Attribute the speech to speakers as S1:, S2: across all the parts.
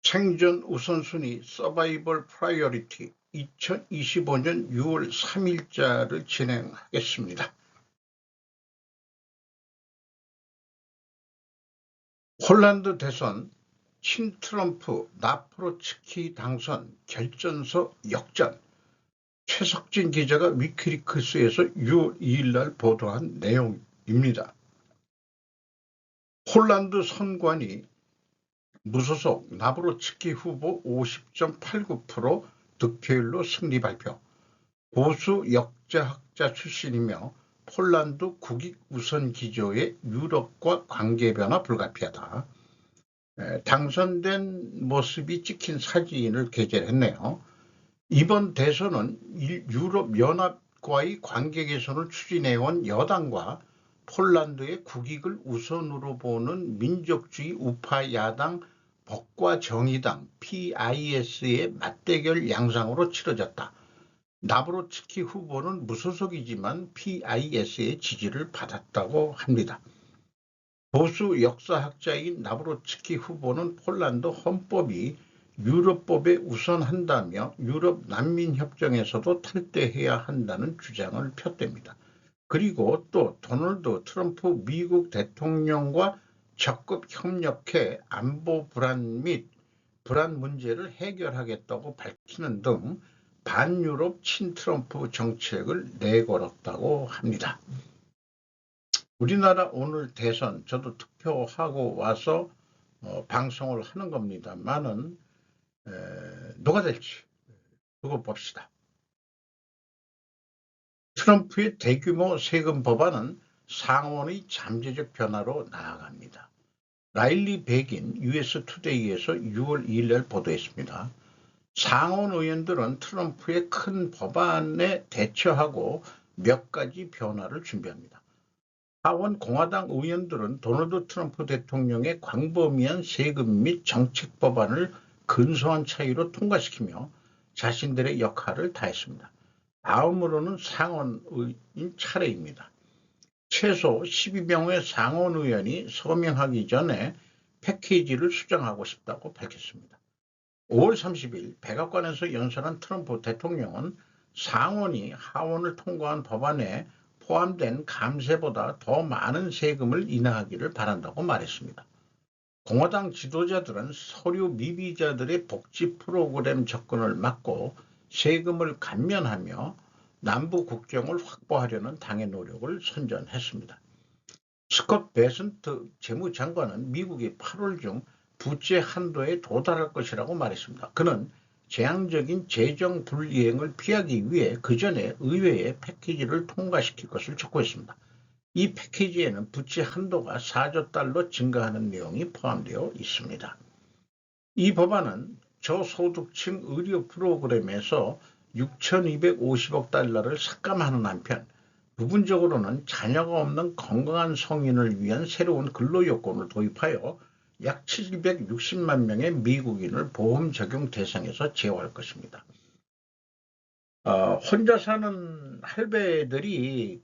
S1: 생존 우선순위 서바이벌 프라이어리티 2025년 6월 3일자를 진행하겠습니다. 폴란드 대선 친트럼프 나프로츠키 당선 결전서 역전. 최석진 기자가 위키리크스에서 6월 2일 날 보도한 내용입니다. 폴란드 선관위 무소속 나프로츠키 후보 50.89% 득표율로 승리 발표. 보수 역사학자 출신이며 폴란드 국익 우선 기조의 유럽과 관계 변화 불가피하다. 당선된 모습이 찍힌 사진을 게재했네요. 이번 대선은 유럽연합과의 관계 개선을 추진해온 여당과 폴란드의 국익을 우선으로 보는 민족주의 우파 야당 법과정의당 PIS의 맞대결 양상으로 치러졌다. 나프로츠키 후보는 무소속이지만 PIS의 지지를 받았다고 합니다. 보수 역사학자인 나프로츠키 후보는 폴란드 헌법이 유럽법에 우선한다며 유럽 난민협정에서도 탈퇴해야 한다는 주장을 폈답니다. 그리고 또 도널드 트럼프 미국 대통령과 적극 협력해 안보 불안 및 불안 문제를 해결하겠다고 밝히는 등 반유럽 친트럼프 정책을 내걸었다고 합니다. 우리나라 오늘 대선 저도 투표하고 와서 방송을 하는 겁니다만은 누가 될지 두고 봅시다. 트럼프의 대규모 세금 법안은 상원의 잠재적 변화로 나아갑니다. 라일리 백인 US 투데이에서 6월 2일 날 보도했습니다. 상원 의원들은 트럼프의 큰 법안에 대처하고 몇 가지 변화를 준비합니다. 하원 공화당 의원들은 도널드 트럼프 대통령의 광범위한 세금 및 정책 법안을 근소한 차이로 통과시키며 자신들의 역할을 다했습니다. 다음으로는 상원의원 차례입니다. 최소 12명의 상원 의원이 서명하기 전에 패키지를 수정하고 싶다고 밝혔습니다. 5월 30일 백악관에서 연설한 트럼프 대통령은 상원이 하원을 통과한 법안에 포함된 감세보다 더 많은 세금을 인하하기를 바란다고 말했습니다. 공화당 지도자들은 서류 미비자들의 복지 프로그램 접근을 막고 세금을 감면하며 남부 국경을 확보하려는 당의 노력을 선전했습니다. 스콧 베센트 재무장관은 미국이 8월 중 부채 한도에 도달할 것이라고 말했습니다. 그는 재앙적인 재정 불이행을 피하기 위해 그 전에 의회에 패키지를 통과시킬 것을 촉구했습니다. 이 패키지에는 부채 한도가 4조 달러 증가하는 내용이 포함되어 있습니다. 이 법안은 저소득층 의료 프로그램에서 6,250억 달러를 삭감하는 한편 부분적으로는 자녀가 없는 건강한 성인을 위한 새로운 근로요건을 도입하여 약 760만 명의 미국인을 보험 적용 대상에서 제어할 것입니다. 혼자 사는 할배들이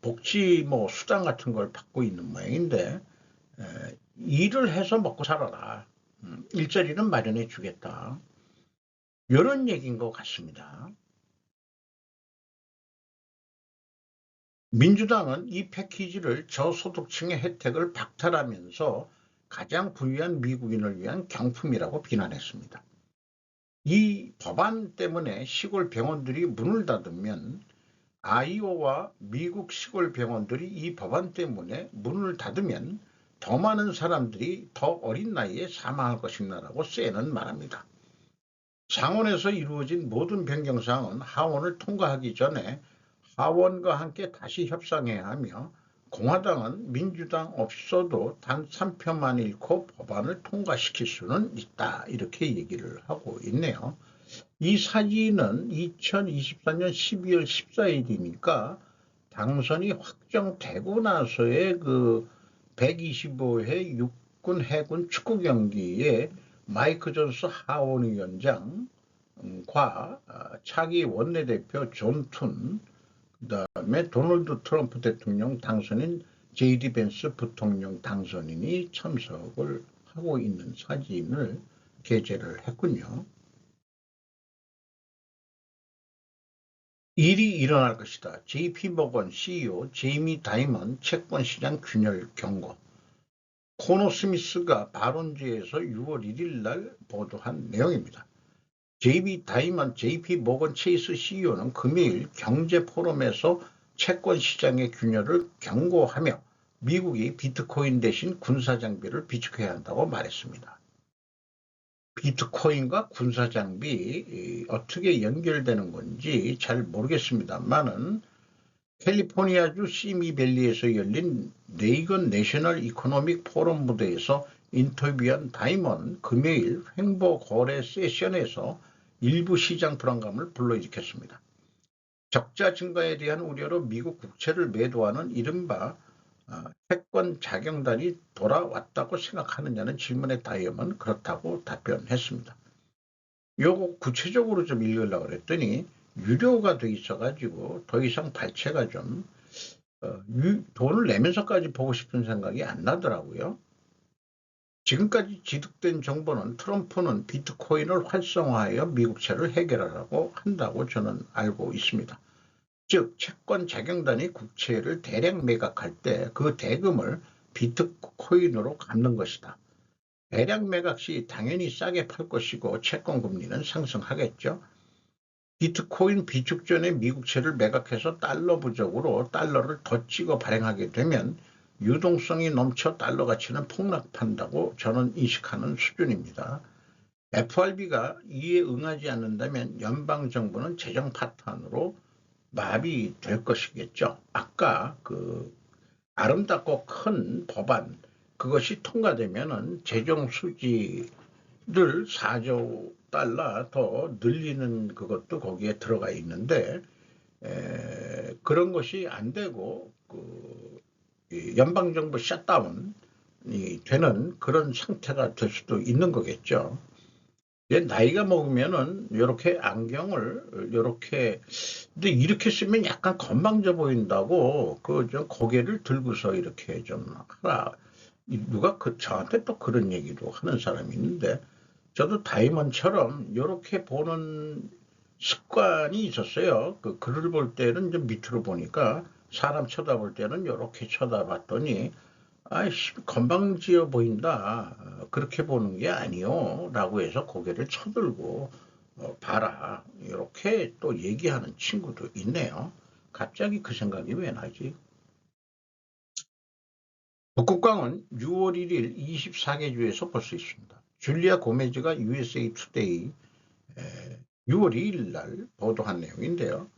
S1: 복지 수당 같은 걸 받고 있는 모양인데 일을 해서 먹고 살아라. 일자리는 마련해 주겠다. 이런 얘기인 것 같습니다. 민주당은 이 패키지를 저소득층의 혜택을 박탈하면서 가장 부유한 미국인을 위한 경품이라고 비난했습니다. 이 법안 때문에 시골 병원들이 문을 닫으면 아이오와 미국 시골 병원들이 이 법안 때문에 문을 닫으면 더 많은 사람들이 더 어린 나이에 사망할 것이라고 세는 말합니다. 상원에서 이루어진 모든 변경사항은 하원을 통과하기 전에 하원과 함께 다시 협상해야 하며 공화당은 민주당 없어도 단 3표만 잃고 법안을 통과시킬 수는 있다 이렇게 얘기를 하고 있네요. 이 사진은 2024년 12월 14일이니까 당선이 확정되고 나서의 125회 육군 해군 축구 경기에 마이크 존스 하원의원장과 차기 원내대표 존 툰, 그다음에 도널드 트럼프 대통령 당선인 JD 벤스 부통령 당선인이 참석을 하고 있는 사진을 게재를 했군요. 일이 일어날 것이다. JP모건 CEO 제이미 다이먼 채권시장 균열 경고. 코너 스미스가 발언지에서 6월 1일 날 보도한 내용입니다. JP 모건 체이스 CEO는 금요일 경제포럼에서 채권시장의 균열을 경고하며 미국이 비트코인 대신 군사장비를 비축해야 한다고 말했습니다. 비트코인과 군사장비 어떻게 연결되는 건지 잘 모르겠습니다만은 캘리포니아주 시미밸리에서 열린 레이건 내셔널 이코노믹 포럼 무대에서 인터뷰한 다이먼 금요일 횡보 거래 세션에서 일부 시장 불안감을 불러일으켰습니다. 적자 증가에 대한 우려로 미국 국채를 매도하는 이른바 채권 자경단이 돌아왔다고 생각하느냐는 질문에 다이먼은 그렇다고 답변했습니다. 요거 구체적으로 좀 읽으려고 그랬더니 유료가 돼 있어가지고 더 이상 발췌가 좀 돈을 내면서까지 보고 싶은 생각이 안 나더라고요. 지금까지 지득된 정보는 트럼프는 비트코인을 활성화하여 미국채를 해결하라고 한다고 저는 알고 있습니다. 즉 채권 자경단이 국채를 대량 매각할 때 그 대금을 비트코인으로 갚는 것이다. 대량 매각 시 당연히 싸게 팔 것이고 채권 금리는 상승하겠죠. 비트코인 비축 전에 미국채를 매각해서 달러 부족으로 달러를 더 찍어 발행하게 되면 유동성이 넘쳐 달러 가치는 폭락한다고 저는 인식하는 수준입니다. FRB가 이에 응하지 않는다면 연방정부는 재정 파탄으로 마비될 것이겠죠. 아까 그 아름답고 큰 법안 그것이 통과되면은 재정 수지를 4조 달러 더 늘리는 그것도 거기에 들어가 있는데 그런 것이 안 되고 연방정부 셧다운이 되는 그런 상태가 될 수도 있는 거겠죠. 나이가 먹으면은 이렇게 안경을 이렇게 근데 이렇게 쓰면 약간 건방져 보인다고 좀 고개를 들고서 이렇게 좀 하라. 누가 저한테 또 그런 얘기도 하는 사람이 있는데 저도 다이먼처럼 이렇게 보는 습관이 있었어요. 그 글을 볼 때는 좀 밑으로 보니까 사람 쳐다볼 때는 이렇게 쳐다봤더니 아이씨 건방지어 보인다. 그렇게 보는 게 아니요. 라고 해서 고개를 쳐들고 봐라. 이렇게 또 얘기하는 친구도 있네요. 갑자기 그 생각이 왜 나지? 북극광은 6월 1일 24개 주에서 볼 수 있습니다. 줄리아 고메즈가 USA 투데이 6월 2일 날 보도한 내용인데요.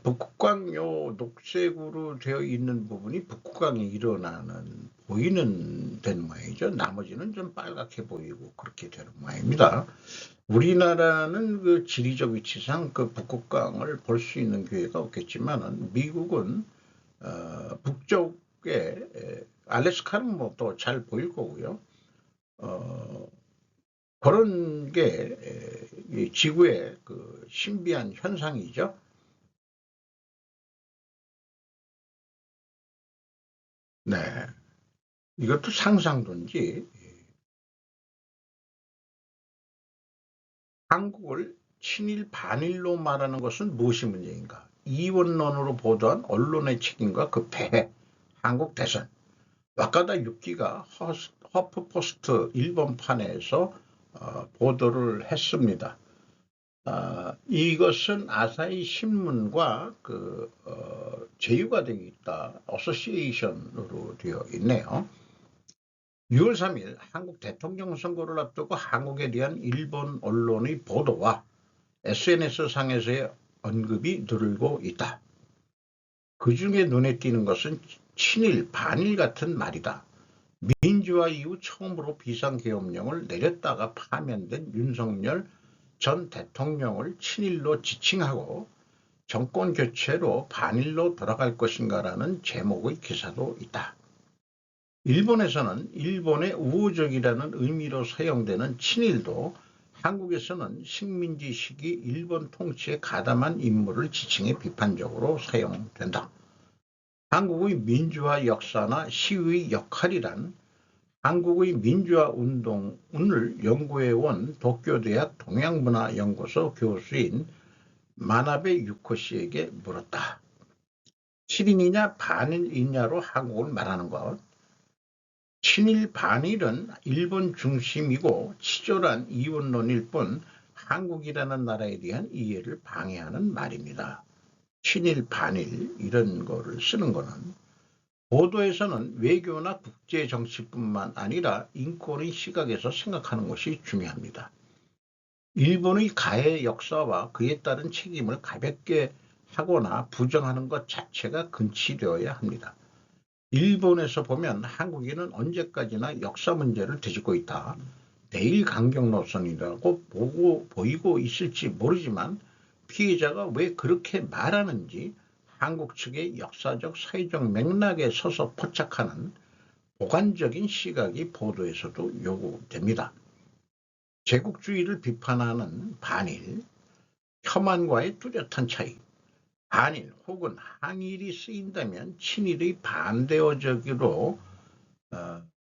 S1: 북극광 요 녹색으로 되어 있는 부분이 북극광이 일어나는 보이는 되는 모양이죠. 나머지는 좀 빨갛게 보이고 그렇게 되는 모양입니다. 우리나라는 그 지리적 위치상 그 북극광을 볼 수 있는 기회가 없겠지만 미국은 북쪽에 알래스카는 뭐 또 잘 보일 거고요. 그런 게 지구의 그 신비한 현상이죠. 네, 이것도 상상도인지 한국을 친일 반일로 말하는 것은 무엇이 문제인가? 이원론으로 보도한 언론의 책임과 그 폐해, 한국 대선. 와카다 6기가 허프포스트 일본판에서 보도를 했습니다. 이것은 아사히 신문과 제휴가 되어 있다. 어소시에이션으로 되어 있네요. 6월 3일 한국 대통령 선거를 앞두고 한국에 대한 일본 언론의 보도와 SNS상에서의 언급이 늘고 있다. 그 중에 눈에 띄는 것은 친일, 반일 같은 말이다. 민주화 이후 처음으로 비상계엄령을 내렸다가 파면된 윤석열 전 대통령을 친일로 지칭하고 정권 교체로 반일로 돌아갈 것인가라는 제목의 기사도 있다. 일본에서는 일본의 우호적이라는 의미로 사용되는 친일도 한국에서는 식민지 시기 일본 통치에 가담한 인물을 지칭해 비판적으로 사용된다. 한국의 민주화 역사나 시위의 역할이란 한국의 민주화 운동을 연구해온 도쿄대학 동양문화연구소 교수인 마나베 유코 씨에게 물었다. 친일이냐 반일이냐로 한국을 말하는 것. 친일 반일은 일본 중심이고 치졸한 이원론일 뿐 한국이라는 나라에 대한 이해를 방해하는 말입니다. 친일 반일 이런 거를 쓰는 거는 보도에서는 외교나 국제정치뿐만 아니라 인권의 시각에서 생각하는 것이 중요합니다. 일본의 가해 역사와 그에 따른 책임을 가볍게 하거나 부정하는 것 자체가 금지되어야 합니다. 일본에서 보면 한국인은 언제까지나 역사 문제를 뒤집고 있다. 대일강경 노선이라고 보이고 있을지 모르지만 피해자가 왜 그렇게 말하는지 한국 측의 역사적 사회적 맥락에 서서 포착하는 보관적인 시각이 보도에서도 요구됩니다. 제국주의를 비판하는 반일, 혐한과의 뚜렷한 차이, 반일 혹은 항일이 쓰인다면 친일의 반대어적으로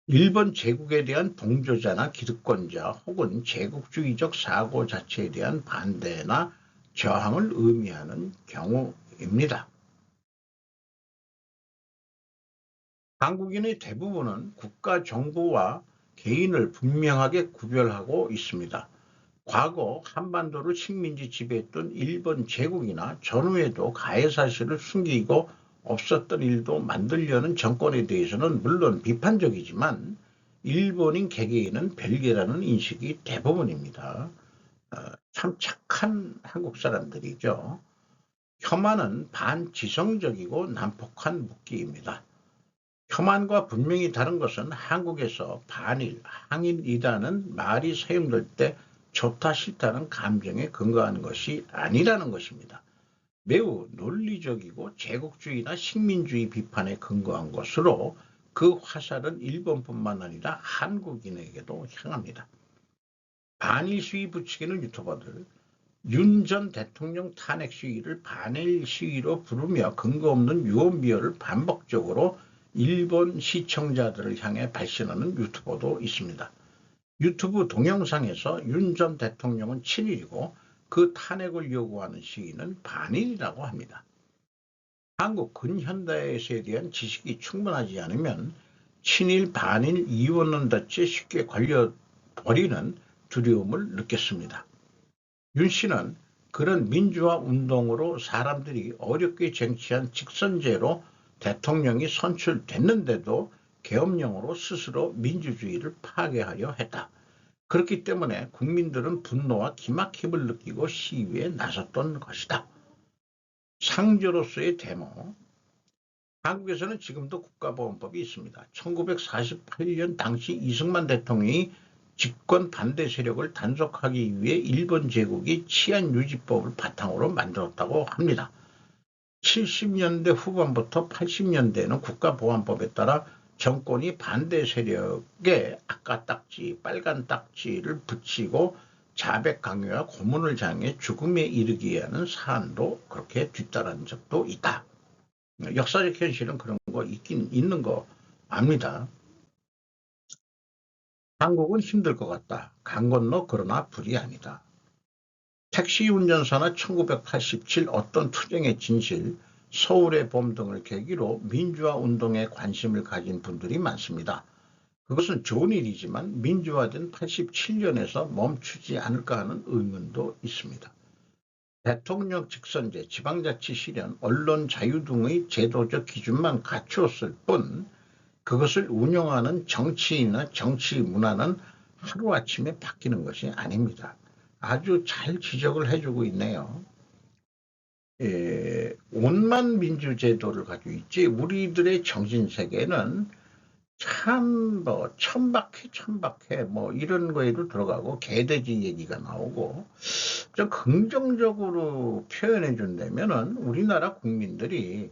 S1: 일본 제국에 대한 동조자나 기득권자 혹은 제국주의적 사고 자체에 대한 반대나 저항을 의미하는 경우입니다. 한국인의 대부분은 국가 정부와 개인을 분명하게 구별하고 있습니다. 과거 한반도를 식민지 지배했던 일본 제국이나 전후에도 가해 사실을 숨기고 없었던 일도 만들려는 정권에 대해서는 물론 비판적이지만 일본인 개개인은 별개라는 인식이 대부분입니다. 참 착한 한국 사람들이죠. 혐한은 반지성적이고 난폭한 묵기입니다. 혐한과 분명히 다른 것은 한국에서 반일, 항일이라는 말이 사용될 때 좋다 싫다는 감정에 근거하는 것이 아니라는 것입니다. 매우 논리적이고 제국주의나 식민주의 비판에 근거한 것으로 그 화살은 일본뿐만 아니라 한국인에게도 향합니다. 반일 시위 부추기는 유튜버들, 윤 전 대통령 탄핵 시위를 반일 시위로 부르며 근거 없는 유언비어를 반복적으로 일본 시청자들을 향해 발신하는 유튜버도 있습니다. 유튜브 동영상에서 윤 전 대통령은 친일이고 그 탄핵을 요구하는 시위는 반일이라고 합니다. 한국 근현대에 대한 지식이 충분하지 않으면 친일 반일 이원론 덫에 쉽게 걸려버리는 두려움을 느꼈습니다. 윤 씨는 그런 민주화 운동으로 사람들이 어렵게 쟁취한 직선제로 대통령이 선출됐는데도 계엄령으로 스스로 민주주의를 파괴하려 했다. 그렇기 때문에 국민들은 분노와 기막힘을 느끼고 시위에 나섰던 것이다. 상조로서의 데모. 한국에서는 지금도 국가보안법이 있습니다. 1948년 당시 이승만 대통령이 집권 반대 세력을 단속하기 위해 일본 제국이 치안유지법을 바탕으로 만들었다고 합니다. 70년대 후반부터 80년대에는 국가보안법에 따라 정권이 반대 세력에 아까딱지, 빨간 딱지를 붙이고 자백 강요와 고문을 당해 죽음에 이르게 하는 사안도 그렇게 뒤따른 적도 있다. 역사적 현실은 그런 거 있긴 있는 거 압니다. 한국은 힘들 것 같다. 강 건너 그러나 불이 아니다. 택시 운전사나 1987 어떤 투쟁의 진실, 서울의 봄 등을 계기로 민주화 운동에 관심을 가진 분들이 많습니다. 그것은 좋은 일이지만 민주화된 87년에서 멈추지 않을까 하는 의문도 있습니다. 대통령 직선제, 지방자치 실현, 언론 자유 등의 제도적 기준만 갖추었을 뿐 그것을 운영하는 정치인이나 정치 문화는 하루아침에 바뀌는 것이 아닙니다. 아주 잘 지적을 해주고 있네요. 온만 민주제도를 가지고 있지 우리들의 정신세계는 참 천박해 뭐 이런 거에도 들어가고 개돼지 얘기가 나오고 좀 긍정적으로 표현해 준다면은 우리나라 국민들이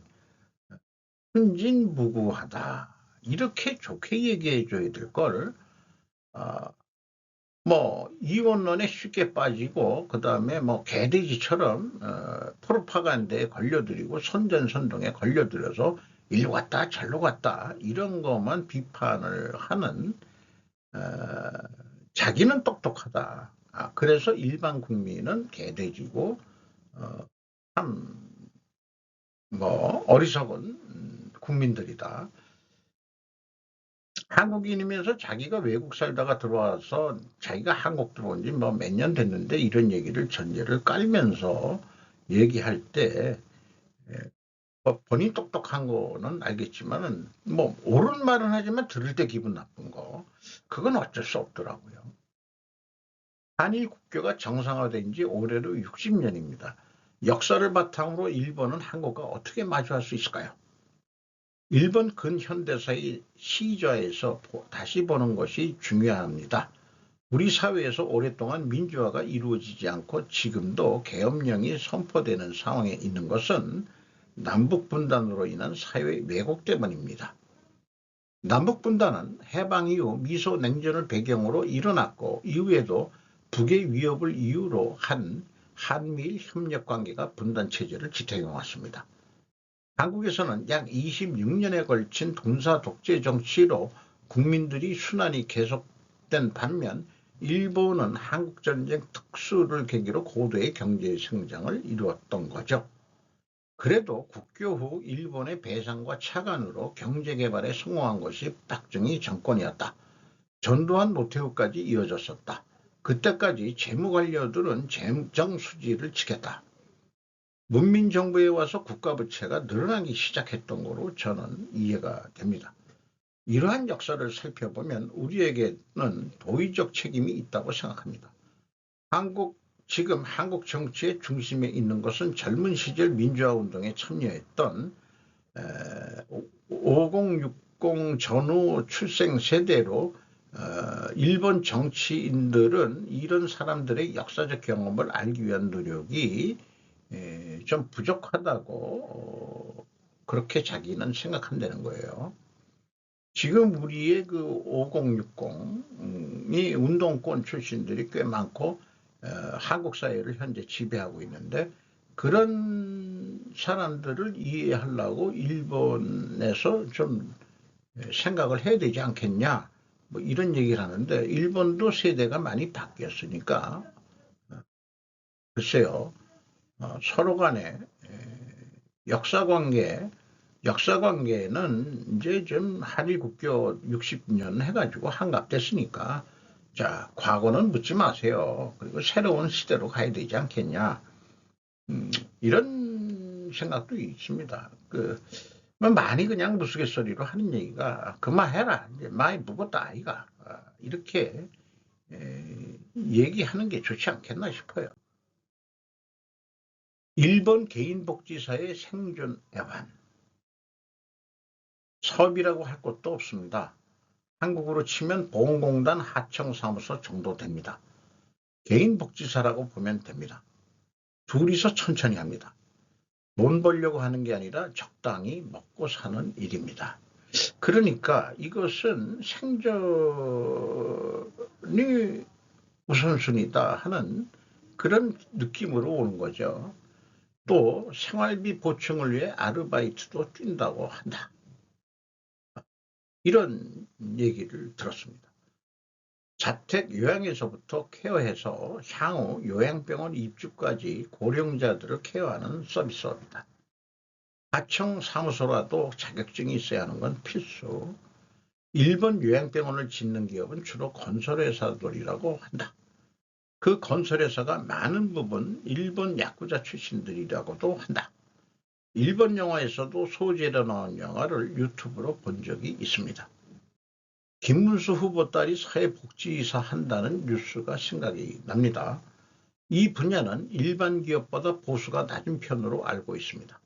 S1: 순진무구하다 이렇게 좋게 얘기해 줘야 될 걸 뭐 이원론에 쉽게 빠지고 그다음에 뭐 개돼지처럼 프로파간다에 걸려들이고 선전선동에 걸려들어서 일로 갔다 절로 갔다 이런 것만 비판을 하는 자기는 똑똑하다. 그래서 일반 국민은 개돼지고 참 어리석은 국민들이다. 한국인이면서 자기가 외국 살다가 들어와서 자기가 한국 들어온 지 몇 년 됐는데 이런 얘기를 전제를 깔면서 얘기할 때 본인 똑똑한 거는 알겠지만은 옳은 말은 하지만 들을 때 기분 나쁜 거 그건 어쩔 수 없더라고요. 한일 국교가 정상화된 지 올해로 60년입니다. 역사를 바탕으로 일본은 한국과 어떻게 마주할 수 있을까요? 일본 근현대사의 시저에서 다시 보는 것이 중요합니다. 우리 사회에서 오랫동안 민주화가 이루어지지 않고 지금도 계엄령이 선포되는 상황에 있는 것은 남북분단으로 인한 사회 왜곡 때문입니다. 남북분단은 해방 이후 미소 냉전을 배경으로 일어났고 이후에도 북의 위협을 이유로 한 한미일 협력관계가 분단체제를 지탱해왔습니다. 한국에서는 약 26년에 걸친 군사 독재 정치로 국민들이 순환이 계속된 반면 일본은 한국전쟁 특수를 계기로 고도의 경제 성장을 이루었던 거죠. 그래도 국교 후 일본의 배상과 차관으로 경제개발에 성공한 것이 박정희 정권이었다. 전두환 노태우까지 이어졌었다. 그때까지 재무관료들은 재정 수지를 지켰다. 문민정부에 와서 국가부채가 늘어나기 시작했던 거로 저는 이해가 됩니다. 이러한 역사를 살펴보면 우리에게는 도의적 책임이 있다고 생각합니다. 지금 한국 정치의 중심에 있는 것은 젊은 시절 민주화운동에 참여했던 5060 전후 출생 세대로 일본 정치인들은 이런 사람들의 역사적 경험을 알기 위한 노력이 좀 부족하다고 그렇게 자기는 생각한다는 거예요. 지금 우리의 그 5060이 운동권 출신들이 꽤 많고 한국 사회를 현재 지배하고 있는데 그런 사람들을 이해하려고 일본에서 좀 생각을 해야 되지 않겠냐 이런 얘기를 하는데 일본도 세대가 많이 바뀌었으니까 글쎄요. 서로 간에 역사관계는 이제 좀 한일 국교 60년 해가지고 한갑됐으니까 자 과거는 묻지 마세요. 그리고 새로운 시대로 가야 되지 않겠냐 이런 생각도 있습니다. 많이 그냥 무스갯소리로 하는 얘기가 그만해라 이제 많이 묵었다 아이가 이렇게 얘기하는 게 좋지 않겠나 싶어요. 일본 개인복지사의 생존 애환. 사업이라고 할 것도 없습니다. 한국으로 치면 보험공단 하청사무소 정도 됩니다. 개인복지사라고 보면 됩니다. 둘이서 천천히 합니다. 돈 벌려고 하는 게 아니라 적당히 먹고 사는 일입니다. 그러니까 이것은 생존이 우선순위다 하는 그런 느낌으로 오는 거죠. 또 생활비 보충을 위해 아르바이트도 뛴다고 한다. 이런 얘기를 들었습니다. 자택 요양에서부터 케어해서 향후 요양병원 입주까지 고령자들을 케어하는 서비스업이다. 하청 사무소라도 자격증이 있어야 하는 건 필수. 일본 요양병원을 짓는 기업은 주로 건설회사들이라고 한다. 그 건설회사가 많은 부분 일본 야쿠자 출신들이라고도 한다. 일본 영화에서도 소재로 나온 영화를 유튜브로 본 적이 있습니다. 김문수 후보 딸이 사회복지이사 한다는 뉴스가 생각이 납니다. 이 분야는 일반 기업보다 보수가 낮은 편으로 알고 있습니다.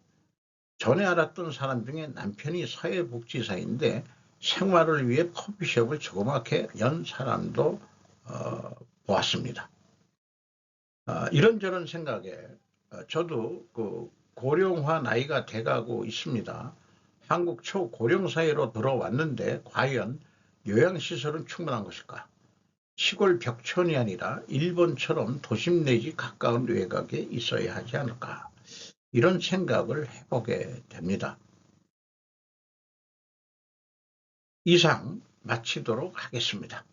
S1: 전에 알았던 사람 중에 남편이 사회복지사인데 생활을 위해 커피숍을 조그맣게 연 사람도 보았습니다. 이런저런 생각에 저도 고령화 나이가 돼가고 있습니다. 한국 초고령 사회로 들어왔는데 과연 요양시설은 충분한 것일까? 시골 벽촌이 아니라 일본처럼 도심 내지 가까운 외곽에 있어야 하지 않을까? 이런 생각을 해보게 됩니다. 이상 마치도록 하겠습니다.